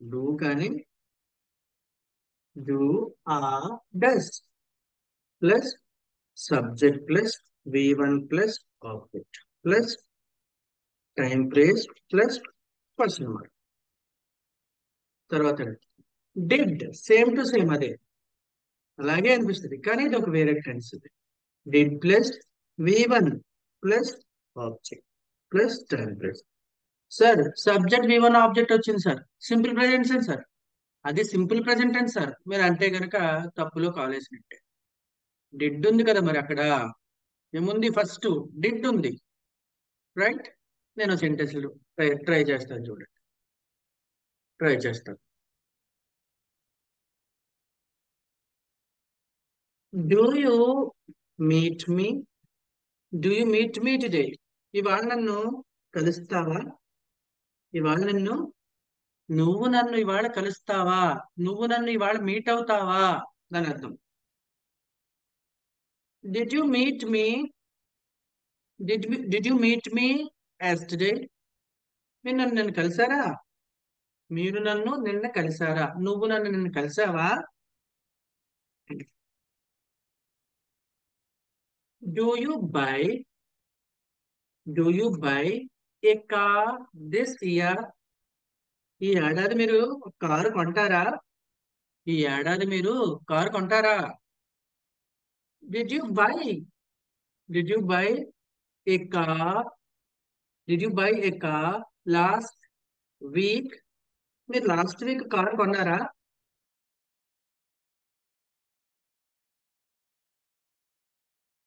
Do కానీ do ఆ does plus subject plus V1 plus object plus time place plus question mark. తర్వాత did same to same అదే అలాగే అనిపిస్తుంది కానీ ఇది ఒక వేరే tense. Did plus V1 plus object plus time place. Sir subject V1 object వచ్చింది సార్, సింపుల్ ప్రెజెంట్ సార్. అది సింపుల్ ప్రెజెంట్ అని సార్ మీరు అంటే గనక తప్పులో కాలేసినట్టే. డిడ్ ఉంది కదా మరి అక్కడ ఏముంది, ఫస్ట్ డిడ్ ఉంది రైట్. నేను సెంటెన్స్ ట్రై చేస్తాను చూడండి, ట్రై చేస్తాను. Do you meet me, do you meet me today, ఇవాళ నన్ను కలుస్తావా, ఇవాళ నువ్వు నన్ను ఇవాళ కలుస్తావా, నువ్వు నన్ను ఇవాళ మీట్ అవుతావా అని అర్థం. Did you meet me, did you meet me today, మీరు నన్ను కలిసారా, మీరు నన్ను నిన్న కలిసారా, నువ్వు నన్ను నిన్న కలిసావా. Do you buy, do you buy a car this year, ఈ ఏడాది మీరు కారు కొంటారా, ఈ ఏడాది మీరు కారు కొంటారా. Did you buy, did you buy a car, did you buy a car last week, మీరు లాస్ట్ వీక్ కారు కొన్నారా,